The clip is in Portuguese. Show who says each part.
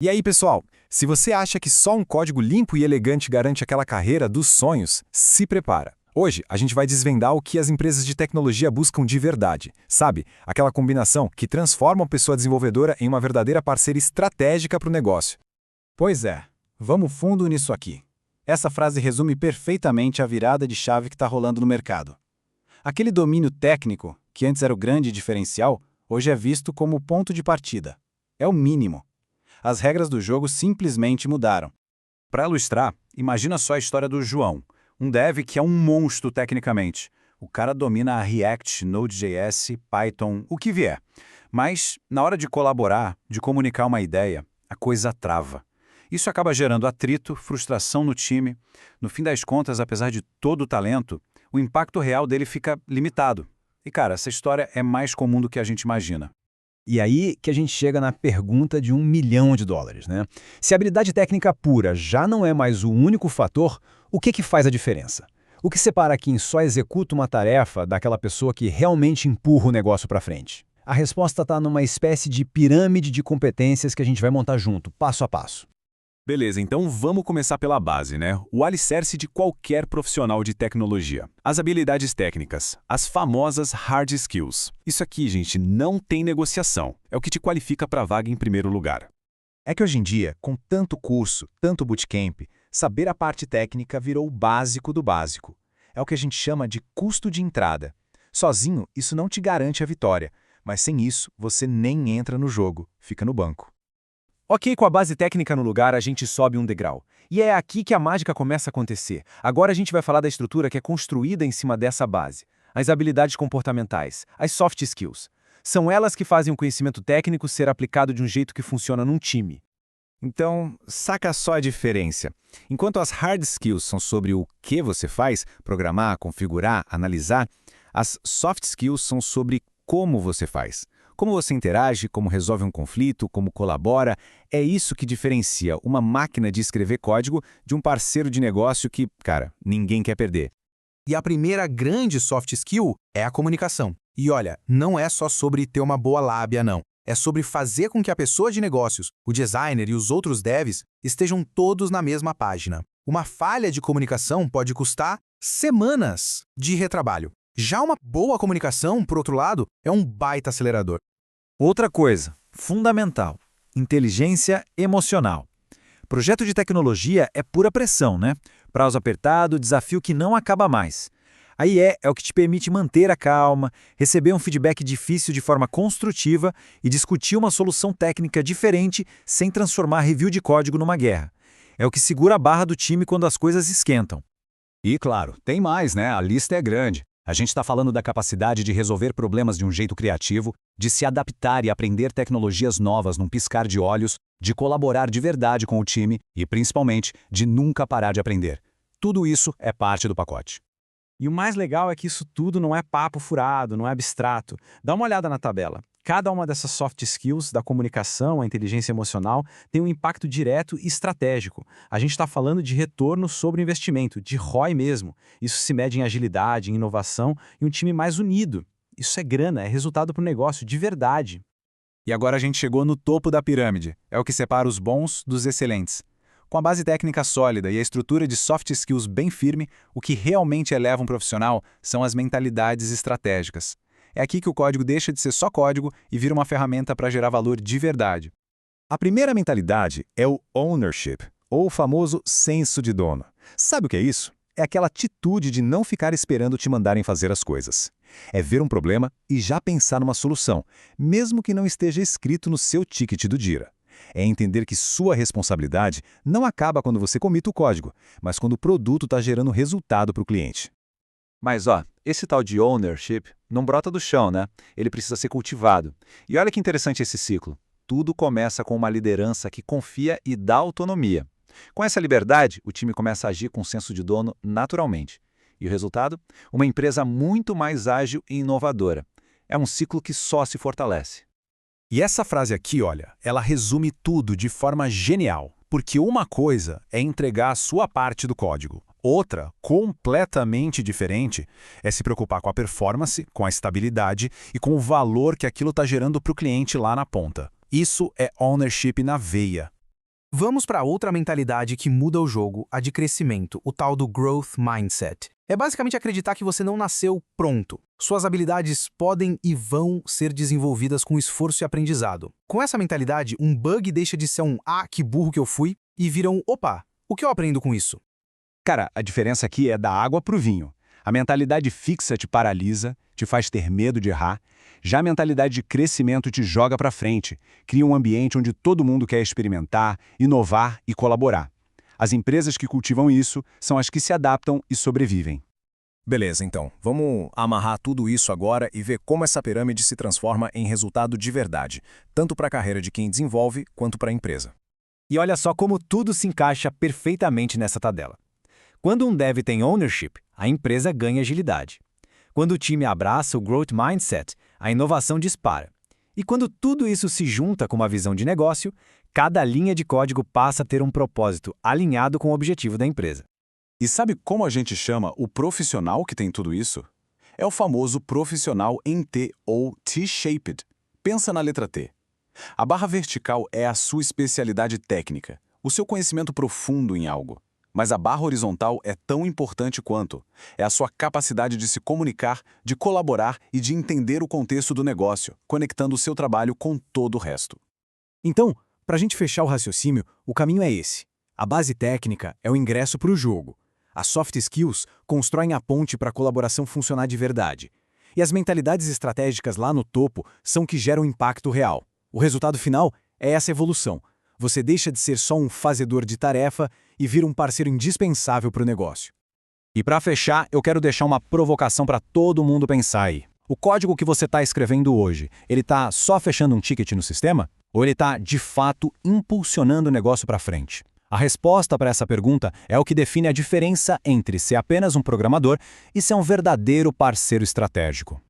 Speaker 1: E aí, pessoal, se você acha que só um código limpo e elegante garante aquela carreira dos sonhos, se prepara. Hoje, a gente vai desvendar o que as empresas de tecnologia buscam de verdade. Sabe? Aquela combinação que transforma uma pessoa desenvolvedora em uma verdadeira parceira estratégica para o negócio.
Speaker 2: Pois é, vamos fundo nisso aqui. Essa frase resume perfeitamente a virada de chave que está rolando no mercado. Aquele domínio técnico, que antes era o grande diferencial, hoje é visto como o ponto de partida. É o mínimo. As regras do jogo simplesmente mudaram.
Speaker 3: Para ilustrar, imagina só a história do João, um dev que é um monstro tecnicamente. O cara domina a React, Node.js, Python, o que vier. Mas, na hora de colaborar, de comunicar uma ideia, a coisa trava. Isso acaba gerando atrito, frustração no time. No fim das contas, apesar de todo o talento, o impacto real dele fica limitado. E, cara, essa história é mais comum do que a gente imagina.
Speaker 1: E aí que a gente chega na pergunta de $1 milhão, né? Se a habilidade técnica pura já não é mais o único fator, o que faz a diferença? O que separa quem só executa uma tarefa daquela pessoa que realmente empurra o negócio para frente? A resposta está numa espécie de pirâmide de competências que a gente vai montar junto, passo a passo.
Speaker 3: Beleza, então vamos começar pela base, né? O alicerce de qualquer profissional de tecnologia. As habilidades técnicas, as famosas hard skills. Isso aqui, gente, não tem negociação. É o que te qualifica para a vaga em primeiro lugar.
Speaker 2: É que hoje em dia, com tanto curso, tanto bootcamp, saber a parte técnica virou o básico do básico. É o que a gente chama de custo de entrada. Sozinho, isso não te garante a vitória, mas sem isso, você nem entra no jogo, fica no banco.
Speaker 1: Ok, com a base técnica no lugar, a gente sobe um degrau. E é aqui que a mágica começa a acontecer. Agora a gente vai falar da estrutura que é construída em cima dessa base. As habilidades comportamentais, as soft skills. São elas que fazem o conhecimento técnico ser aplicado de um jeito que funciona num time.
Speaker 3: Então, saca só a diferença. Enquanto as hard skills são sobre o que você faz, programar, configurar, analisar, as soft skills são sobre como você faz. Como você interage, como resolve um conflito, como colabora, é isso que diferencia uma máquina de escrever código de um parceiro de negócio que, cara, ninguém quer perder.
Speaker 4: E a primeira grande soft skill é a comunicação. E olha, não é só sobre ter uma boa lábia, não. É sobre fazer com que a pessoa de negócios, o designer e os outros devs estejam todos na mesma página. Uma falha de comunicação pode custar semanas de retrabalho. Já uma boa comunicação, por outro lado, é um baita acelerador.
Speaker 5: Outra coisa, fundamental, inteligência emocional. Projeto de tecnologia é pura pressão, né? Prazo apertado, desafio que não acaba mais. Aí é o que te permite manter a calma, receber um feedback difícil de forma construtiva e discutir uma solução técnica diferente sem transformar review de código numa guerra. É o que segura a barra do time quando as coisas esquentam.
Speaker 2: E claro, tem mais, né? A lista é grande. A gente está falando da capacidade de resolver problemas de um jeito criativo, de se adaptar e aprender tecnologias novas num piscar de olhos, de colaborar de verdade com o time e, principalmente, de nunca parar de aprender. Tudo isso é parte do pacote.
Speaker 6: E o mais legal é que isso tudo não é papo furado, não é abstrato. Dá uma olhada na tabela. Cada uma dessas soft skills, da comunicação, a inteligência emocional, tem um impacto direto e estratégico. A gente está falando de retorno sobre investimento, de ROI mesmo. Isso se mede em agilidade, em inovação e um time mais unido. Isso é grana, é resultado para o negócio, de verdade.
Speaker 3: E agora a gente chegou no topo da pirâmide. É o que separa os bons dos excelentes. Com a base técnica sólida e a estrutura de soft skills bem firme, o que realmente eleva um profissional são as mentalidades estratégicas. É aqui que o código deixa de ser só código e vira uma ferramenta para gerar valor de verdade.
Speaker 2: A primeira mentalidade é o ownership, ou o famoso senso de dono. Sabe o que é isso? É aquela atitude de não ficar esperando te mandarem fazer as coisas. É ver um problema e já pensar numa solução, mesmo que não esteja escrito no seu ticket do Jira. É entender que sua responsabilidade não acaba quando você comita o código, mas quando o produto está gerando resultado para o cliente.
Speaker 5: Mas esse tal de ownership não brota do chão, né? Ele precisa ser cultivado. E olha que interessante esse ciclo. Tudo começa com uma liderança que confia e dá autonomia. Com essa liberdade, o time começa a agir com senso de dono naturalmente. E o resultado? Uma empresa muito mais ágil e inovadora. É um ciclo que só se fortalece.
Speaker 2: E essa frase aqui, olha, ela resume tudo de forma genial. Porque uma coisa é entregar a sua parte do código. Outra, completamente diferente, é se preocupar com a performance, com a estabilidade e com o valor que aquilo está gerando para o cliente lá na ponta. Isso é ownership na veia.
Speaker 4: Vamos para outra mentalidade que muda o jogo, a de crescimento, o tal do Growth Mindset. É basicamente acreditar que você não nasceu pronto. Suas habilidades podem e vão ser desenvolvidas com esforço e aprendizado. Com essa mentalidade, um bug deixa de ser um "ah, que burro que eu fui" e vira um "opa, o que eu aprendo com isso?".
Speaker 2: Cara, a diferença aqui é da água pro vinho. A mentalidade fixa te paralisa, te faz ter medo de errar. Já a mentalidade de crescimento te joga para frente, cria um ambiente onde todo mundo quer experimentar, inovar e colaborar. As empresas que cultivam isso são as que se adaptam e sobrevivem.
Speaker 7: Beleza, então, vamos amarrar tudo isso agora e ver como essa pirâmide se transforma em resultado de verdade, tanto para a carreira de quem desenvolve quanto para a empresa.
Speaker 2: E olha só como tudo se encaixa perfeitamente nessa tabela. Quando um dev tem ownership, a empresa ganha agilidade. Quando o time abraça o growth mindset, a inovação dispara. E quando tudo isso se junta com uma visão de negócio, cada linha de código passa a ter um propósito alinhado com o objetivo da empresa.
Speaker 3: E sabe como a gente chama o profissional que tem tudo isso? É o famoso profissional em T ou T-shaped. Pensa na letra T. A barra vertical é a sua especialidade técnica, o seu conhecimento profundo em algo. Mas a barra horizontal é tão importante quanto. É a sua capacidade de se comunicar, de colaborar e de entender o contexto do negócio, conectando o seu trabalho com todo o resto.
Speaker 1: Então, para a gente fechar o raciocínio, o caminho é esse. A base técnica é o ingresso para o jogo. As soft skills constroem a ponte para a colaboração funcionar de verdade. E as mentalidades estratégicas lá no topo são que geram impacto real. O resultado final é essa evolução. Você deixa de ser só um fazedor de tarefa e vira um parceiro indispensável para o negócio.
Speaker 2: E para fechar, eu quero deixar uma provocação para todo mundo pensar aí. O código que você está escrevendo hoje, ele está só fechando um ticket no sistema? Ou ele está, de fato, impulsionando o negócio para frente? A resposta para essa pergunta é o que define a diferença entre ser apenas um programador e ser um verdadeiro parceiro estratégico.